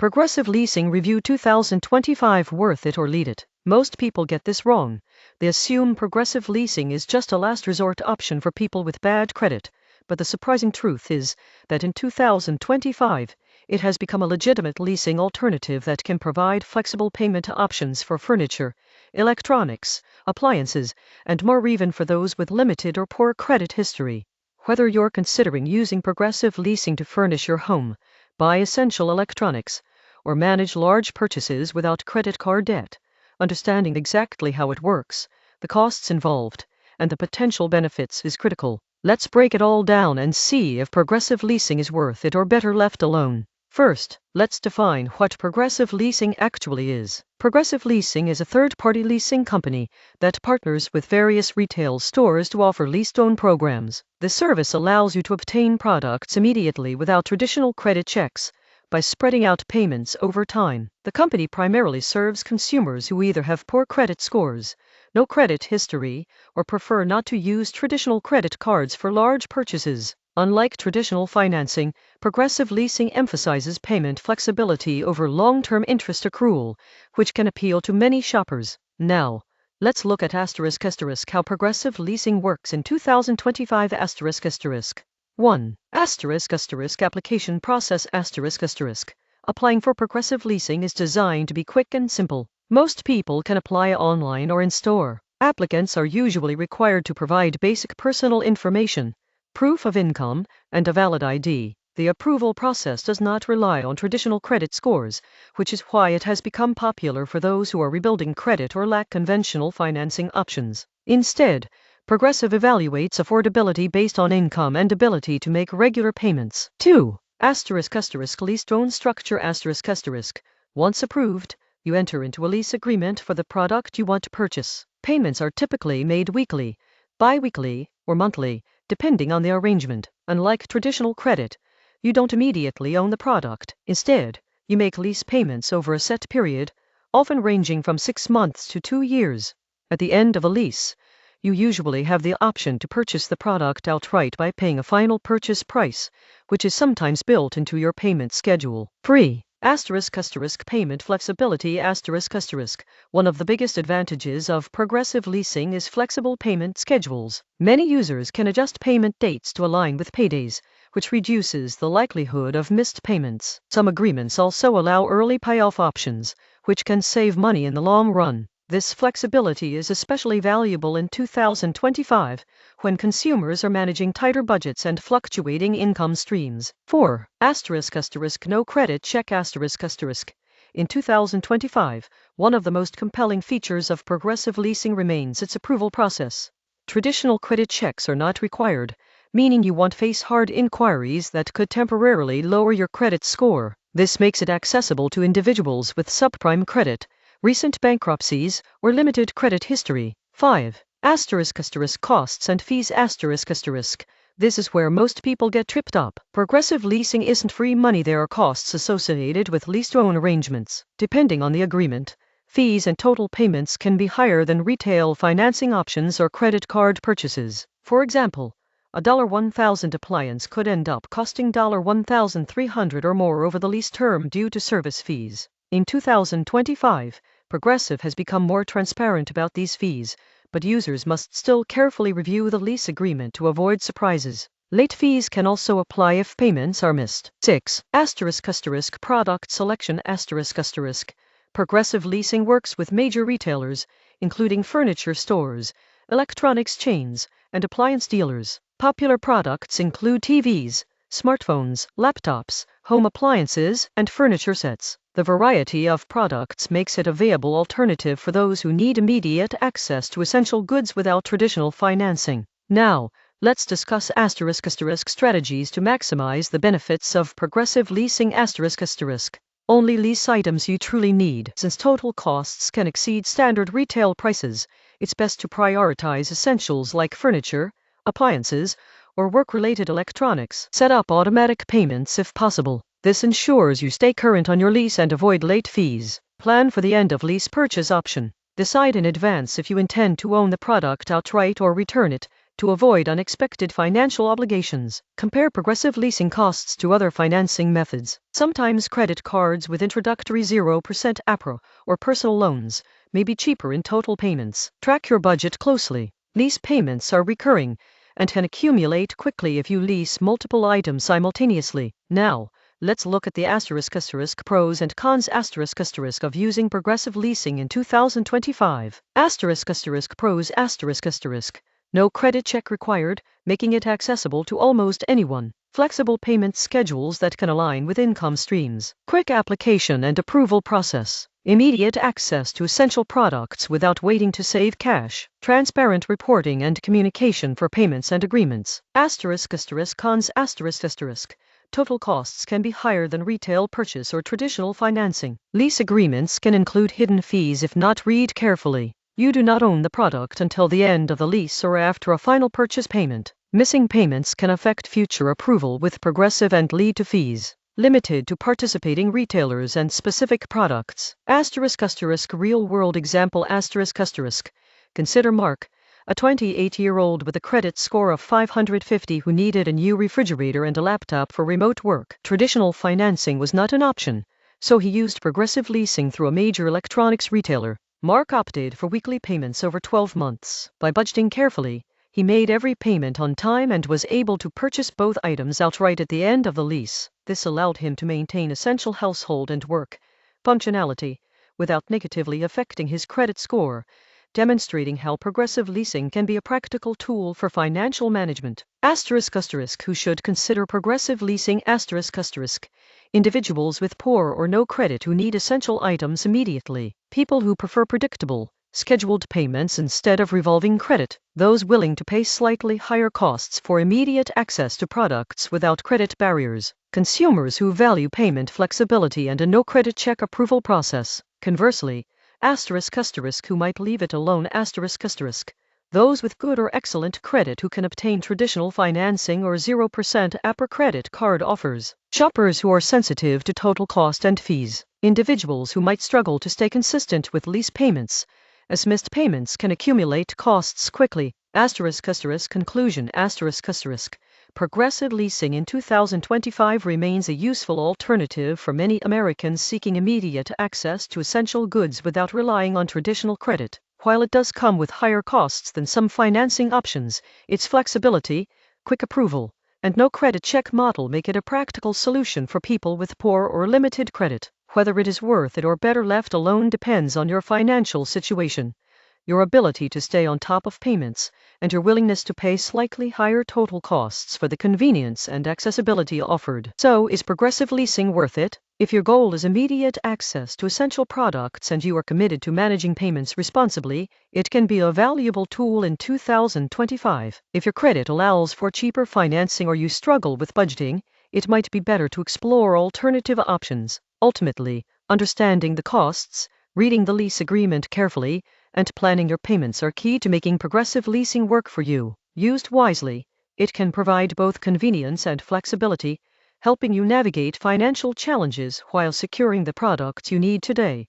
Progressive Leasing Review 2025. Worth it or lead it? Most people get this wrong. They assume Progressive Leasing is just a last resort option for people with bad credit. But the surprising truth is that in 2025, it has become a legitimate leasing alternative that can provide flexible payment options for furniture, electronics, appliances, and more, even for those with limited or poor credit history. Whether you're considering using Progressive Leasing to furnish your home, buy essential electronics, or manage large purchases without credit card debt, understanding exactly how it works, the costs involved, and the potential benefits is critical. Let's break it all down and see if Progressive Leasing is worth it or better left alone. First, let's define what Progressive Leasing actually is. Progressive Leasing is a third-party leasing company that partners with various retail stores to offer lease-to-own programs. This service allows you to obtain products immediately without traditional credit checks by spreading out payments over time. The company primarily serves consumers who either have poor credit scores, no credit history, or prefer not to use traditional credit cards for large purchases. Unlike traditional financing, Progressive Leasing emphasizes payment flexibility over long-term interest accrual, which can appeal to many shoppers. Now, let's look at how Progressive Leasing works in 2025. 1. Application process. Applying for Progressive Leasing is designed to be quick and simple. Most people can apply online or in store. Applicants are usually required to provide basic personal information, proof of income, and a valid ID. The approval process does not rely on traditional credit scores, which is why it has become popular for those who are rebuilding credit or lack conventional financing options. Instead, Progressive evaluates affordability based on income and ability to make regular payments. 2. Lease-to-own structure. Once approved, you enter into a lease agreement for the product you want to purchase. Payments are typically made weekly, bi-weekly, or monthly, depending on the arrangement. Unlike traditional credit, you don't immediately own the product. Instead, you make lease payments over a set period, often ranging from 6 months to 2 years. At the end of a lease, you usually have the option to purchase the product outright by paying a final purchase price, which is sometimes built into your payment schedule. 3. Payment flexibility. One of the biggest advantages of Progressive Leasing is flexible payment schedules. Many users can adjust payment dates to align with paydays, which reduces the likelihood of missed payments. Some agreements also allow early payoff options, which can save money in the long run. This flexibility is especially valuable in 2025, when consumers are managing tighter budgets and fluctuating income streams. 4. No credit check. In 2025, one of the most compelling features of Progressive Leasing remains its approval process. Traditional credit checks are not required, meaning you won't face hard inquiries that could temporarily lower your credit score. This makes it accessible to individuals with subprime credit, recent bankruptcies, or limited credit history. 5. Costs and fees. This is where most people get tripped up. Progressive Leasing isn't free money. There are costs associated with lease-to-own arrangements. Depending on the agreement, fees and total payments can be higher than retail financing options or credit card purchases. For example, a $1,000 appliance could end up costing $1,300 or more over the lease term due to service fees. In 2025, Progressive has become more transparent about these fees, but users must still carefully review the lease agreement to avoid surprises. Late fees can also apply if payments are missed. 6. Product selection. Progressive Leasing works with major retailers, including furniture stores, electronics chains, and appliance dealers. Popular products include TVs, smartphones, laptops, home appliances, and furniture sets. The variety of products makes it a viable alternative for those who need immediate access to essential goods without traditional financing. Now, let's discuss strategies to maximize the benefits of Progressive Leasing. Only lease items you truly need. Since total costs can exceed standard retail prices, it's best to prioritize essentials like furniture, appliances, or work-related electronics. Set up automatic payments if possible. This ensures you stay current on your lease and avoid late fees. Plan for the end-of-lease purchase option. Decide in advance if you intend to own the product outright or return it, to avoid unexpected financial obligations. Compare Progressive leasing costs to other financing methods. Sometimes credit cards with introductory 0% APR or personal loans may be cheaper in total payments. Track your budget closely. Lease payments are recurring and can accumulate quickly if you lease multiple items simultaneously. Now, let's look at the *** pros and cons ** of using Progressive leasing in 2025. *** pros ***. No credit check required, making it accessible to almost anyone. Flexible payment schedules that can align with income streams. Quick application and approval process. Immediate access to essential products without waiting to save cash. Transparent reporting and communication for payments and agreements. Cons ***. Total costs can be higher than retail purchase or traditional financing. Lease agreements can include hidden fees if not read carefully. You do not own the product until the end of the lease or after a final purchase payment. Missing payments can affect future approval with Progressive and lead to fees. Limited to participating retailers and specific products. Real-world example ***. Consider Mark, a 28-year-old with a credit score of 550 who needed a new refrigerator and a laptop for remote work. Traditional financing was not an option, so he used Progressive leasing through a major electronics retailer. Mark opted for weekly payments over 12 months. By budgeting carefully, he made every payment on time and was able to purchase both items outright at the end of the lease. This allowed him to maintain essential household and work functionality without negatively affecting his credit score, demonstrating how Progressive leasing can be a practical tool for financial management. Who should consider Progressive leasing ***. Individuals with poor or no credit who need essential items immediately. People who prefer predictable, scheduled payments instead of revolving credit. Those willing to pay slightly higher costs for immediate access to products without credit barriers. Consumers who value payment flexibility and a no credit check approval process. Conversely, who might leave it alone. Those with good or excellent credit who can obtain traditional financing or 0% APR credit card offers. Shoppers who are sensitive to total cost and fees. Individuals who might struggle to stay consistent with lease payments, as missed payments can accumulate costs quickly. Conclusion. Progressive leasing in 2025 remains a useful alternative for many Americans seeking immediate access to essential goods without relying on traditional credit. While it does come with higher costs than some financing options, its flexibility, quick approval, and no credit check model make it a practical solution for people with poor or limited credit. Whether it is worth it or better left alone depends on your financial situation, your ability to stay on top of payments, and your willingness to pay slightly higher total costs for the convenience and accessibility offered. So, is Progressive leasing worth it? If your goal is immediate access to essential products and you are committed to managing payments responsibly, it can be a valuable tool in 2025. If your credit allows for cheaper financing or you struggle with budgeting, it might be better to explore alternative options. Ultimately, understanding the costs, reading the lease agreement carefully, and planning your payments are key to making Progressive leasing work for you. Used wisely, it can provide both convenience and flexibility, helping you navigate financial challenges while securing the products you need today.